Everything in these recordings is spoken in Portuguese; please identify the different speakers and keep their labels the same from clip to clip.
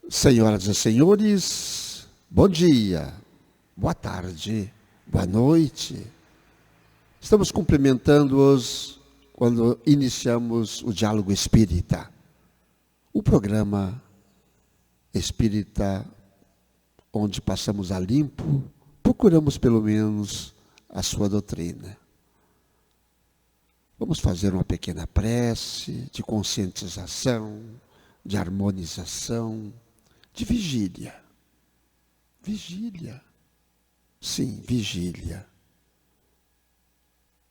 Speaker 1: Senhoras e senhores, bom dia, boa tarde, boa noite. Estamos cumprimentando-os quando iniciamos o Diálogo Espírita, o programa espírita onde passamos a limpo, procuramos pelo menos a sua doutrina. Vamos fazer uma pequena prece de conscientização, de harmonização, de vigília. Vigília. Sim, vigília.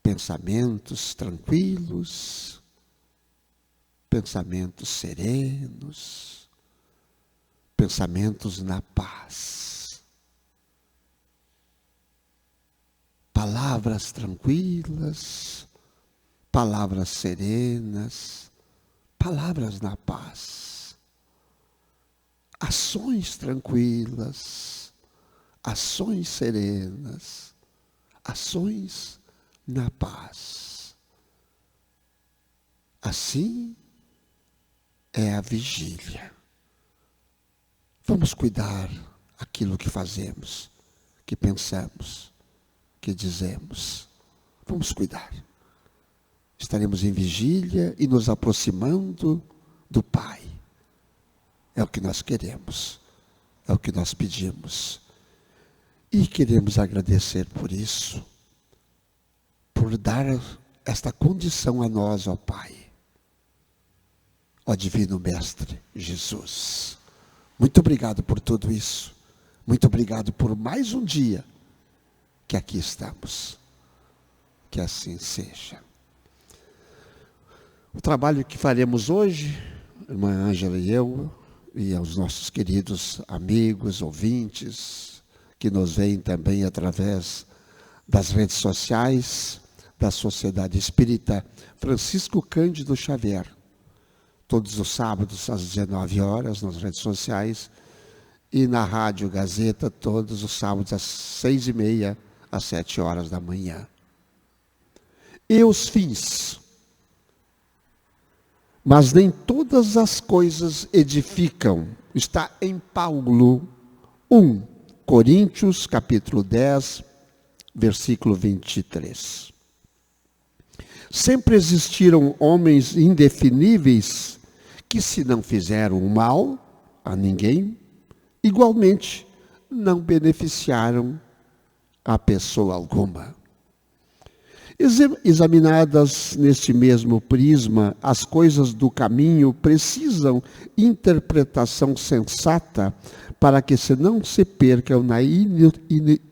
Speaker 1: Pensamentos tranquilos, pensamentos serenos, pensamentos na paz. Palavras tranquilas, palavras serenas, palavras na paz. Ações tranquilas, ações serenas, ações na paz. Assim é a vigília. Vamos cuidar aquilo que fazemos, que pensamos, que dizemos. Vamos cuidar. Estaremos em vigília e nos aproximando do Pai. É o que nós queremos, é o que nós pedimos. E queremos agradecer por isso, por dar esta condição a nós, ó Pai. Ó Divino Mestre Jesus. Muito obrigado por tudo isso. Muito obrigado por mais um dia que aqui estamos. Que assim seja. O trabalho que faremos hoje, irmã Ângela e eu, e aos nossos queridos amigos, ouvintes, que nos veem também através das redes sociais, da Sociedade Espírita Francisco Cândido Xavier, todos os sábados às 19 horas nas redes sociais, e na Rádio Gazeta todos os sábados às 6h30, às 7 horas da manhã. E os fins. Mas nem todas as coisas edificam. Está em Paulo 1, Coríntios, capítulo 10, versículo 23. Sempre existiram homens indefiníveis que, se não fizeram o mal a ninguém, igualmente não beneficiaram a pessoa alguma. Examinadas neste mesmo prisma, as coisas do caminho precisam interpretação sensata para que não se percam na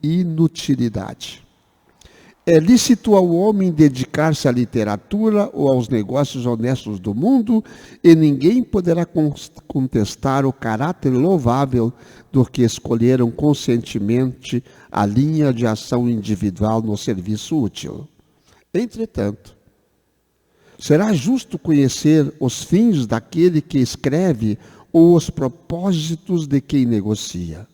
Speaker 1: inutilidade. É lícito ao homem dedicar-se à literatura ou aos negócios honestos do mundo, e ninguém poderá contestar o caráter louvável do que escolheram conscientemente a linha de ação individual no serviço útil. Entretanto, será justo conhecer os fins daquele que escreve ou os propósitos de quem negocia.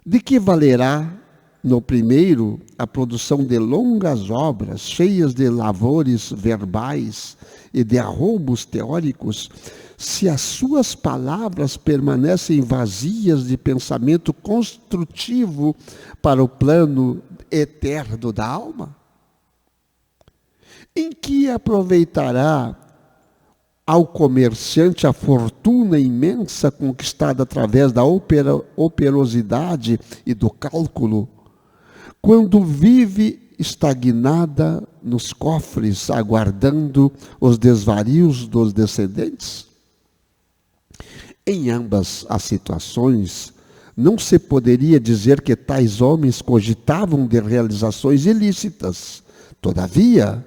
Speaker 1: De que valerá, no primeiro, a produção de longas obras, cheias de lavores verbais e de arroubos teóricos, se as suas palavras permanecem vazias de pensamento construtivo para o plano eterno da alma? Em que aproveitará ao comerciante a fortuna imensa conquistada através da operosidade e do cálculo, quando vive estagnada nos cofres, aguardando os desvarios dos descendentes? Em ambas as situações, não se poderia dizer que tais homens cogitavam de realizações ilícitas. Todavia,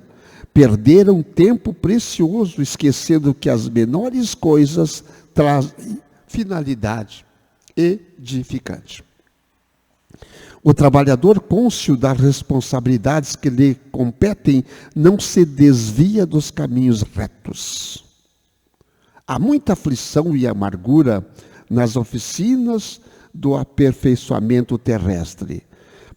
Speaker 1: perderam tempo precioso esquecendo que as menores coisas trazem finalidade edificante. O trabalhador, cônscio das responsabilidades que lhe competem, não se desvia dos caminhos retos. Há muita aflição e amargura nas oficinas do aperfeiçoamento terrestre,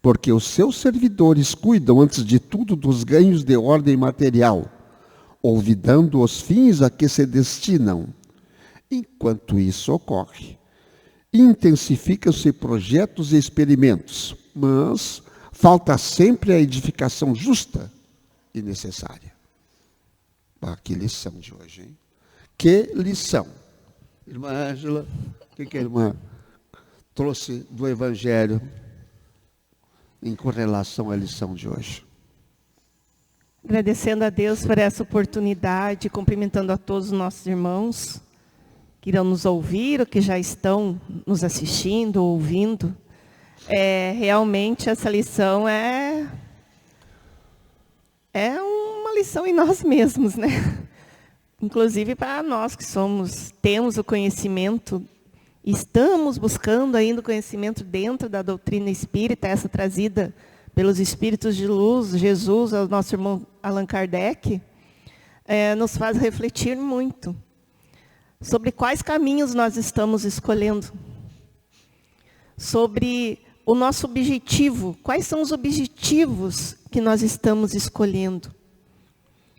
Speaker 1: porque os seus servidores cuidam, antes de tudo, dos ganhos de ordem material, olvidando os fins a que se destinam. Enquanto isso ocorre, intensificam-se projetos e experimentos, mas falta sempre a edificação justa e necessária. Ah, que lição de hoje, hein? Que lição! Irmã Ângela, o que a irmã trouxe do Evangelho em correlação à lição de hoje?
Speaker 2: Agradecendo a Deus por essa oportunidade, cumprimentando a todos os nossos irmãos que irão nos ouvir ou que já estão nos assistindo, ouvindo. Realmente essa lição é uma lição em nós mesmos, né? Inclusive para nós que temos o conhecimento, estamos buscando ainda o conhecimento dentro da doutrina espírita, essa trazida pelos Espíritos de Luz, Jesus, o nosso irmão Allan Kardec, nos faz refletir muito sobre quais caminhos nós estamos escolhendo, sobre o nosso objetivo, quais são os objetivos que nós estamos escolhendo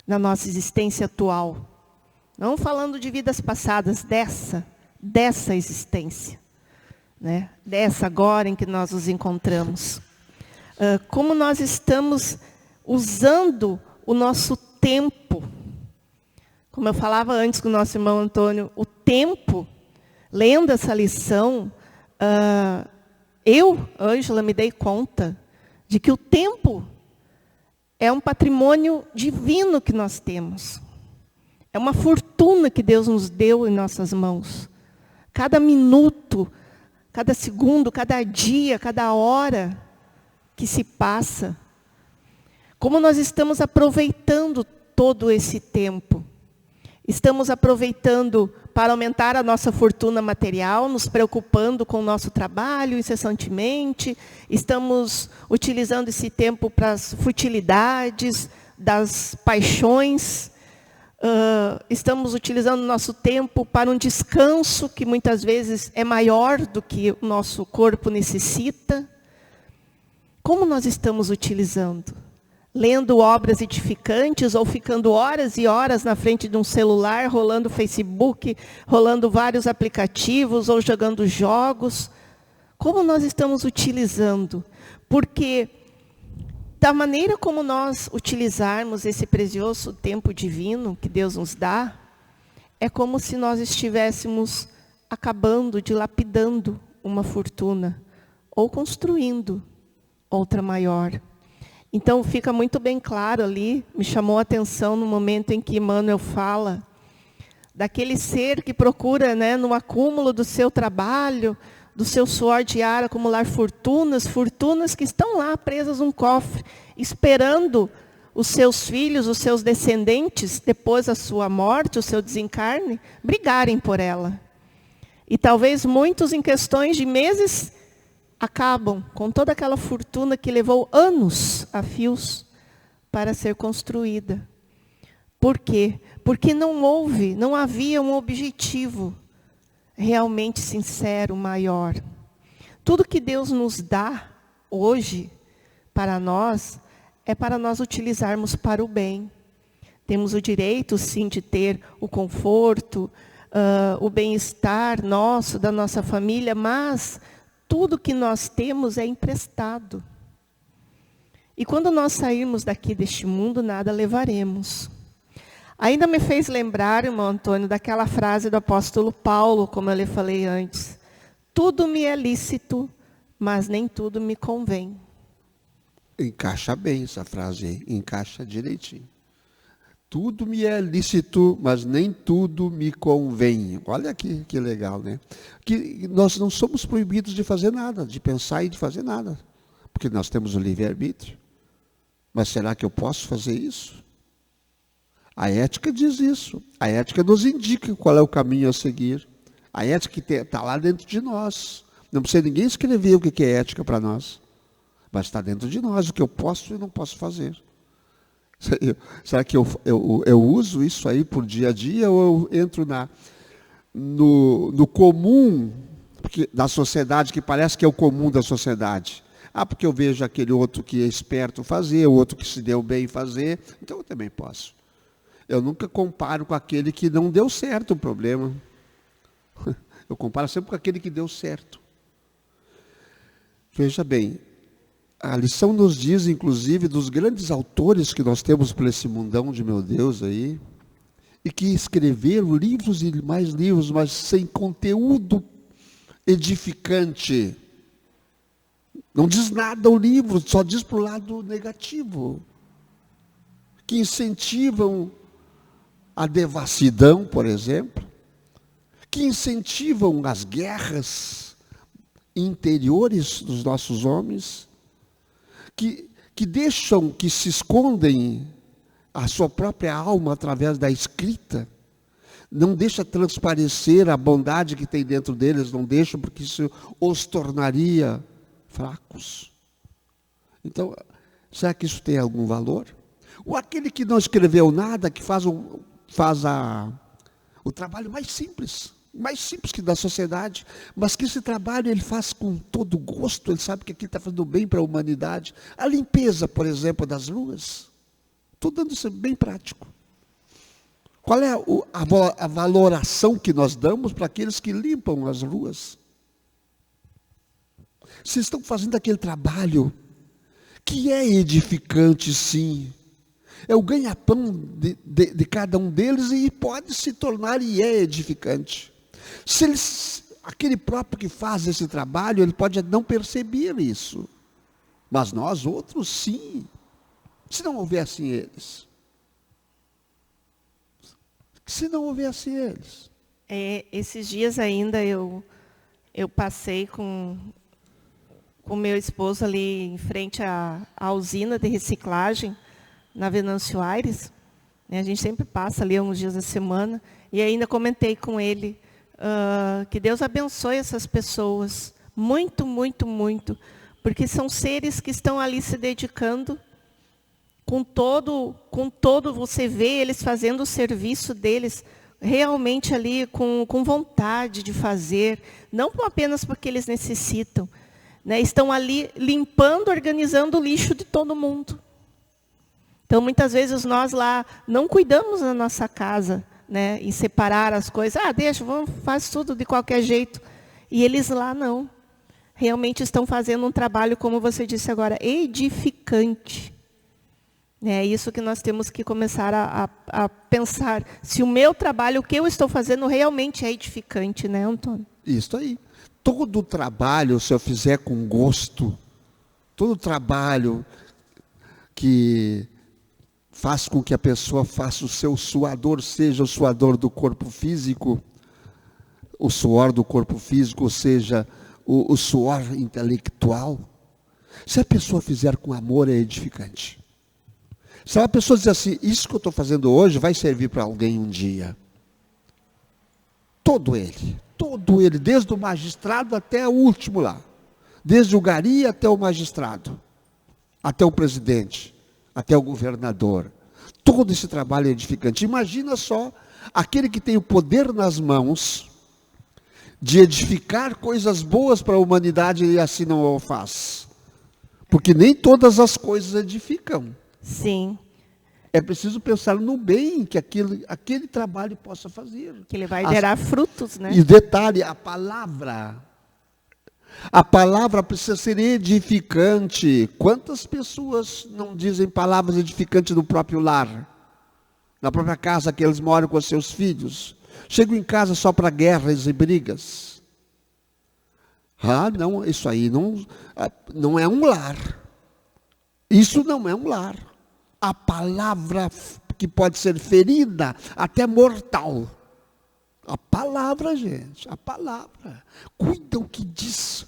Speaker 2: na nossa existência atual. Não falando de vidas passadas, dessa existência, né? Dessa agora em que nós nos encontramos. Como nós estamos usando o nosso tempo. Como eu falava antes com o nosso irmão Antônio, o tempo, lendo essa lição, eu, Ângela, me dei conta de que o tempo é um patrimônio divino que nós temos. É uma fortuna que Deus nos deu em nossas mãos. Cada minuto, cada segundo, cada dia, cada hora que se passa. Como nós estamos aproveitando todo esse tempo? Estamos aproveitando para aumentar a nossa fortuna material, nos preocupando com o nosso trabalho incessantemente. Estamos utilizando esse tempo para as futilidades, das paixões. Estamos utilizando o nosso tempo para um descanso que muitas vezes é maior do que o nosso corpo necessita. Como nós estamos utilizando? Lendo obras edificantes ou ficando horas e horas na frente de um celular, rolando Facebook, rolando vários aplicativos ou jogando jogos? Como nós estamos utilizando? Porque da maneira como nós utilizarmos esse precioso tempo divino que Deus nos dá, é como se nós estivéssemos acabando, dilapidando uma fortuna ou construindo outra maior. Então, fica muito bem claro ali, me chamou a atenção no momento em que Emmanuel fala daquele ser que procura, né, no acúmulo do seu trabalho, do seu suor diário, acumular fortunas que estão lá presas num cofre, esperando os seus filhos, os seus descendentes, depois da sua morte, o seu desencarne, brigarem por ela. E talvez muitos, em questões de meses, acabam com toda aquela fortuna que levou anos a fios para ser construída. Por quê? Porque não havia um objetivo realmente sincero, maior. Tudo que Deus nos dá hoje para nós, é para nós utilizarmos para o bem. Temos o direito, sim, de ter o conforto, o bem-estar nosso, da nossa família, mas tudo que nós temos é emprestado. E quando nós sairmos daqui deste mundo, nada levaremos. Ainda me fez lembrar, irmão Antônio, daquela frase do apóstolo Paulo, como eu lhe falei antes. Tudo me é lícito, mas nem tudo me convém.
Speaker 1: Encaixa bem essa frase aí, encaixa direitinho. Tudo me é lícito, mas nem tudo me convém. Olha aqui que legal, né? Que nós não somos proibidos de fazer nada, de pensar e de fazer nada. Porque nós temos o livre-arbítrio. Mas será que eu posso fazer isso? A ética diz isso. A ética nos indica qual é o caminho a seguir. A ética está lá dentro de nós. Não precisa ninguém escrever o que é ética para nós. Mas está dentro de nós o que eu posso e não posso fazer. Será que eu uso isso aí por dia a dia ou eu entro no comum da sociedade, que parece que é o comum da sociedade? Porque eu vejo aquele outro que é esperto fazer, o outro que se deu bem fazer, então eu também posso. Eu nunca comparo com aquele que não deu certo o problema. Eu comparo sempre com aquele que deu certo. Veja bem, a lição nos diz, inclusive, dos grandes autores que nós temos por esse mundão de meu Deus aí, e que escreveram livros e mais livros, mas sem conteúdo edificante. Não diz nada o livro, só diz para o lado negativo. Que incentivam a devassidão, por exemplo, que incentivam as guerras interiores dos nossos homens, que deixam, que se escondem a sua própria alma através da escrita, não deixa transparecer a bondade que tem dentro deles, não deixa, porque isso os tornaria fracos. Então, será que isso tem algum valor? Ou aquele que não escreveu nada, que faz o trabalho mais simples que da sociedade, mas que esse trabalho ele faz com todo gosto, ele sabe que aquilo está fazendo bem para a humanidade. A limpeza, por exemplo, das ruas. Estou dando isso bem prático. Qual é a valoração que nós damos para aqueles que limpam as ruas? Vocês estão fazendo aquele trabalho que é edificante, sim. É o ganha-pão de cada um deles e pode se tornar e é edificante. Aquele próprio que faz esse trabalho, ele pode não perceber isso. Mas nós outros, sim. Se não houvessem eles. Se não houvessem eles.
Speaker 2: Esses dias ainda eu passei com meu esposo ali em frente à usina de reciclagem, na Venâncio Aires. A gente sempre passa ali alguns dias da semana. E ainda comentei com ele que Deus abençoe essas pessoas. Muito, muito, muito. Porque são seres que estão ali se dedicando com todo, você vê eles fazendo o serviço deles realmente ali com vontade de fazer, não apenas porque eles necessitam, né? Estão ali limpando, organizando o lixo de todo mundo. Então, muitas vezes nós lá não cuidamos da nossa casa, né? Em separar as coisas, faz tudo de qualquer jeito. E eles lá não. Realmente estão fazendo um trabalho, como você disse agora, edificante. É isso que nós temos que começar a pensar. Se o meu trabalho, o que eu estou fazendo, realmente é edificante, né, Antônio?
Speaker 1: Isso aí. Todo trabalho, se eu fizer com gosto, todo trabalho que faz com que a pessoa faça o seu suador, seja o suador do corpo físico, o suor do corpo físico, ou seja, o suor intelectual, se a pessoa fizer com amor, é edificante. Se a pessoa diz assim, isso que eu estou fazendo hoje vai servir para alguém um dia. Todo ele, desde o magistrado até o último lá. Desde o gari até o magistrado, até o presidente, até o governador. Todo esse trabalho é edificante. Imagina só aquele que tem o poder nas mãos de edificar coisas boas para a humanidade e assim não o faz. Porque nem todas as coisas edificam.
Speaker 2: Sim.
Speaker 1: É preciso pensar no bem que aquele trabalho possa fazer.
Speaker 2: Que ele vai gerar frutos, né?
Speaker 1: E detalhe, a palavra precisa ser edificante. Quantas pessoas não dizem palavras edificantes no próprio lar? Na própria casa que eles moram com os seus filhos? Chegam em casa só para guerras e brigas. Não, isso aí não é um lar. Isso não é um lar. A palavra que pode ser ferida, até mortal. A palavra, gente, a palavra. Cuida o que diz.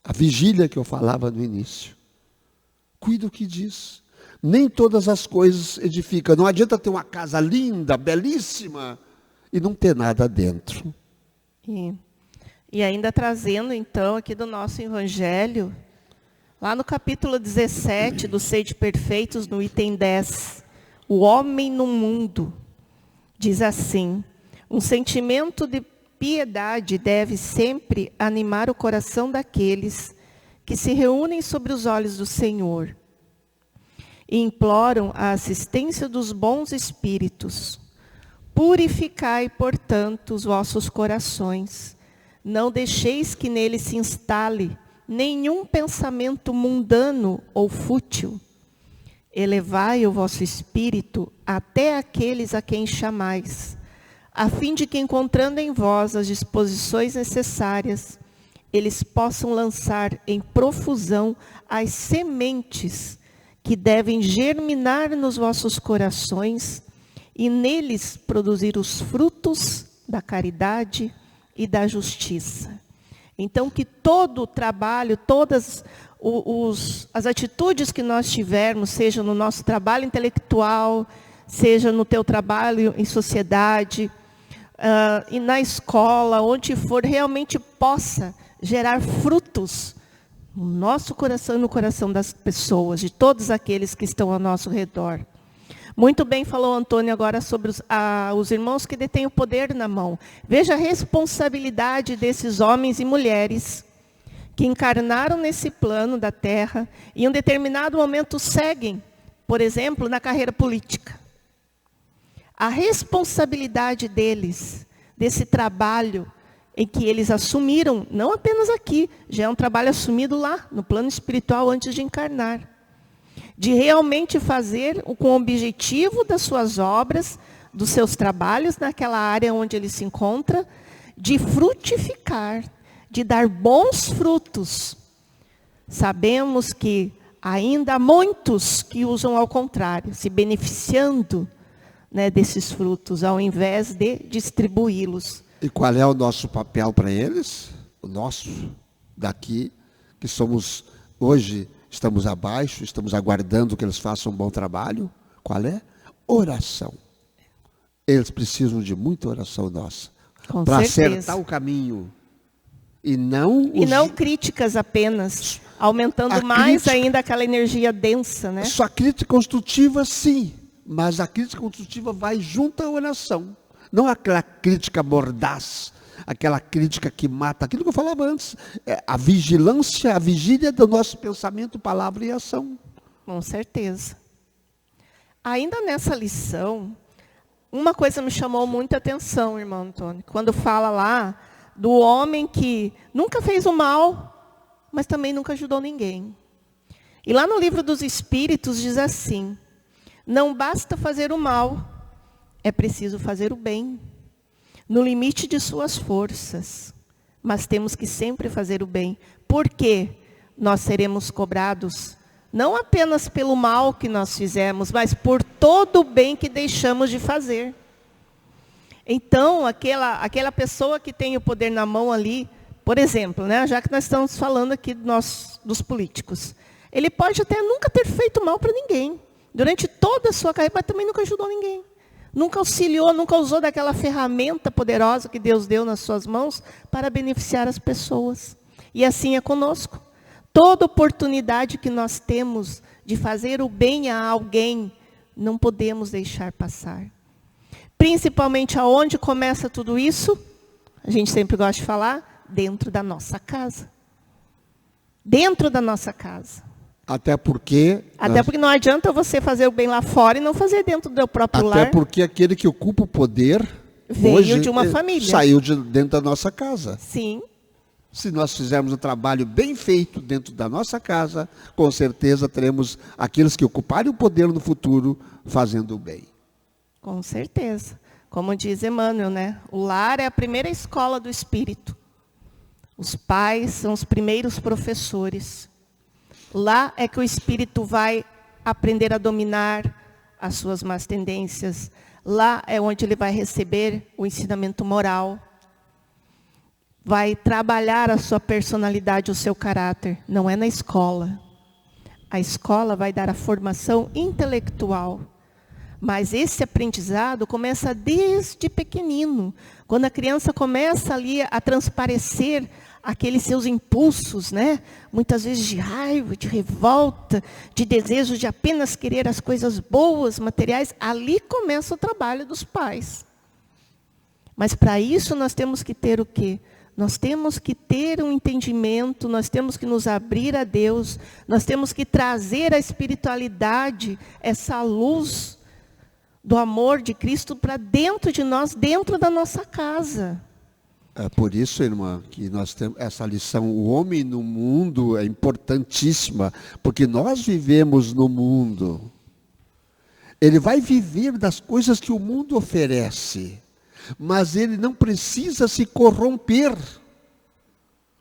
Speaker 1: A vigília que eu falava no início. Cuida o que diz. Nem todas as coisas edificam. Não adianta ter uma casa linda, belíssima, e não ter nada dentro.
Speaker 2: E ainda trazendo, então, aqui do nosso evangelho, lá no capítulo 17, do Sede Perfeitos, no item 10, o homem no mundo, diz assim, um sentimento de piedade deve sempre animar o coração daqueles que se reúnem sobre os olhos do Senhor e imploram a assistência dos bons espíritos, Purificai, portanto, os vossos corações. Não deixeis que neles se instale nenhum pensamento mundano ou fútil. Elevai o vosso espírito até aqueles a quem chamais, a fim de que, encontrando em vós as disposições necessárias, eles possam lançar em profusão as sementes que devem germinar nos vossos corações e neles produzir os frutos da caridade e da justiça. Então, que todo o trabalho, todas as atitudes que nós tivermos, seja no nosso trabalho intelectual, seja no teu trabalho em sociedade, e na escola, onde for, realmente possa gerar frutos no nosso coração e no coração das pessoas, de todos aqueles que estão ao nosso redor. Muito bem falou Antônio agora sobre os irmãos que detêm o poder na mão. Veja a responsabilidade desses homens e mulheres que encarnaram nesse plano da terra e em um determinado momento seguem, por exemplo, na carreira política. A responsabilidade deles, desse trabalho em que eles assumiram, não apenas aqui, já é um trabalho assumido lá, no plano espiritual, antes de encarnar. De realmente fazer com o objetivo das suas obras, dos seus trabalhos naquela área onde ele se encontra, de frutificar, de dar bons frutos. Sabemos que ainda há muitos que usam ao contrário, se beneficiando, né, desses frutos, ao invés de distribuí-los.
Speaker 1: E qual é o nosso papel para eles? O nosso, daqui, que somos, hoje, estamos abaixo, estamos aguardando que eles façam um bom trabalho. Qual é? Oração. Eles precisam de muita oração nossa. Para acertar o caminho. E não
Speaker 2: críticas apenas, aumentando mais ainda aquela energia densa, né?
Speaker 1: Só crítica construtiva, sim. Mas a crítica construtiva vai junto à oração. Não aquela crítica mordaz, aquela crítica que mata. Aquilo que eu falava antes, a vigilância, a vigília do nosso pensamento, palavra e ação.
Speaker 2: Com certeza. Ainda nessa lição, uma coisa me chamou muita atenção, irmão Antônio. Quando fala lá do homem que nunca fez o mal, mas também nunca ajudou ninguém. E lá no livro dos Espíritos diz assim: não basta fazer o mal, é preciso fazer o bem, no limite de suas forças. Mas temos que sempre fazer o bem, porque nós seremos cobrados, não apenas pelo mal que nós fizemos, mas por todo o bem que deixamos de fazer. Então, aquela pessoa que tem o poder na mão ali, por exemplo, né, já que nós estamos falando aqui dos políticos, ele pode até nunca ter feito mal para ninguém, durante toda a sua carreira, mas também nunca ajudou ninguém. Nunca auxiliou, nunca usou daquela ferramenta poderosa que Deus deu nas suas mãos para beneficiar as pessoas. E assim é conosco. Toda oportunidade que nós temos de fazer o bem a alguém, não podemos deixar passar. Principalmente aonde começa tudo isso? A gente sempre gosta de falar, dentro da nossa casa. Dentro da nossa casa.
Speaker 1: Até porque
Speaker 2: não adianta você fazer o bem lá fora e não fazer dentro do teu próprio lar.
Speaker 1: Até porque aquele que ocupa o poder
Speaker 2: veio
Speaker 1: hoje,
Speaker 2: de uma família.
Speaker 1: Saiu de dentro da nossa casa.
Speaker 2: Sim.
Speaker 1: Se nós fizermos um trabalho bem feito dentro da nossa casa, com certeza teremos aqueles que ocuparem o poder no futuro fazendo o bem.
Speaker 2: Com certeza. Como diz Emmanuel, né? O lar é a primeira escola do espírito. Os pais são os primeiros professores. Lá é que o espírito vai aprender a dominar as suas más tendências. Lá é onde ele vai receber o ensinamento moral. Vai trabalhar a sua personalidade, o seu caráter. Não é na escola. A escola vai dar a formação intelectual. Mas esse aprendizado começa desde pequenino. Quando a criança começa ali a transparecer aqueles seus impulsos, né? Muitas vezes de raiva, de revolta, de desejo de apenas querer as coisas boas, materiais, ali começa o trabalho dos pais. Mas para isso nós temos que ter o quê? Nós temos que ter um entendimento, nós temos que nos abrir a Deus, nós temos que trazer a espiritualidade, essa luz do amor de Cristo para dentro de nós, dentro da nossa casa.
Speaker 1: É por isso, irmã, que nós temos essa lição. O homem no mundo é importantíssima, porque nós vivemos no mundo. Ele vai viver das coisas que o mundo oferece, mas ele não precisa se corromper,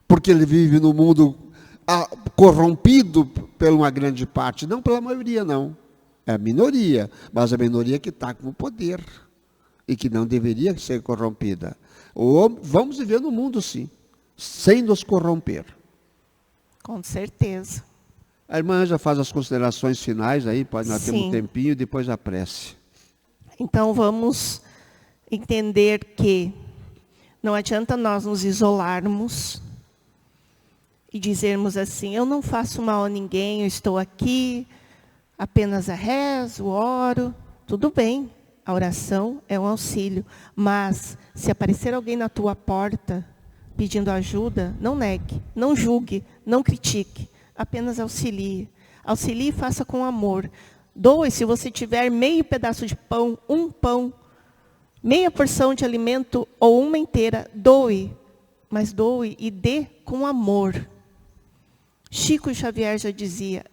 Speaker 1: porque ele vive no mundo corrompido por uma grande parte, não pela maioria, não. É a minoria, mas a minoria que está com o poder e que não deveria ser corrompida. Vamos viver no mundo, sim, sem nos corromper.
Speaker 2: Com certeza.
Speaker 1: A irmã já faz as considerações finais aí, nós temos um tempinho, e depois a prece.
Speaker 2: Então vamos entender que não adianta nós nos isolarmos e dizermos assim, eu não faço mal a ninguém, eu estou aqui, apenas rezo, oro, tudo bem. A oração é um auxílio, mas se aparecer alguém na tua porta pedindo ajuda, não negue, não julgue, não critique, apenas auxilie. Auxilie e faça com amor. Doe, se você tiver meio pedaço de pão, um pão, meia porção de alimento ou uma inteira, doe, mas doe e dê com amor. Chico Xavier já dizia,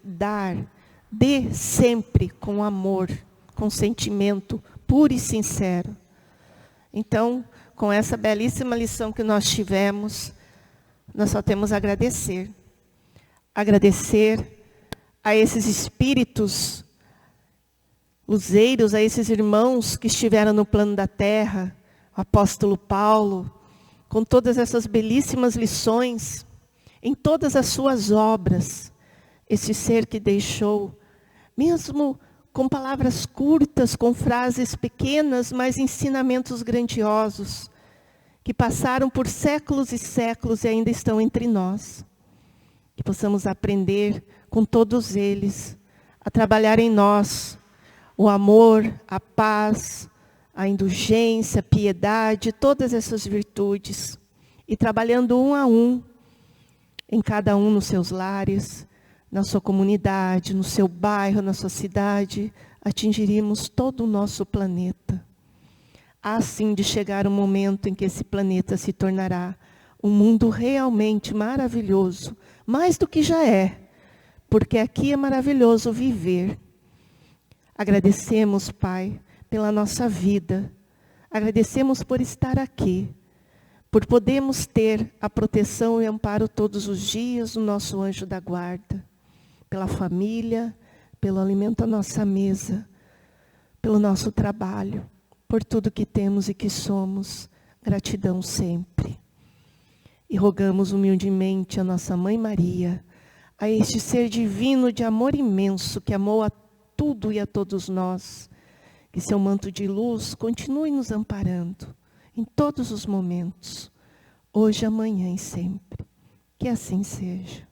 Speaker 2: dê sempre com amor, com sentimento puro e sincero. Então, com essa belíssima lição que nós tivemos, nós só temos a agradecer. Agradecer a esses espíritos luzeiros, a esses irmãos que estiveram no plano da terra, o apóstolo Paulo, com todas essas belíssimas lições, em todas as suas obras, esse ser que deixou, mesmo com palavras curtas, com frases pequenas, mas ensinamentos grandiosos, que passaram por séculos e séculos e ainda estão entre nós. Que possamos aprender com todos eles, a trabalhar em nós o amor, a paz, a indulgência, a piedade, todas essas virtudes. E trabalhando um a um, em cada um nos seus lares, na sua comunidade, no seu bairro, na sua cidade, atingiríamos todo o nosso planeta. Há sim de chegar um momento em que esse planeta se tornará um mundo realmente maravilhoso, mais do que já é, porque aqui é maravilhoso viver. Agradecemos, Pai, pela nossa vida, agradecemos por estar aqui, por podermos ter a proteção e amparo todos os dias do nosso anjo da guarda, pela família, pelo alimento à nossa mesa, pelo nosso trabalho, por tudo que temos e que somos. Gratidão sempre. E rogamos humildemente a nossa Mãe Maria, a este ser divino de amor imenso, que amou a tudo e a todos nós, que seu manto de luz continue nos amparando em todos os momentos, hoje, amanhã e sempre. Que assim seja.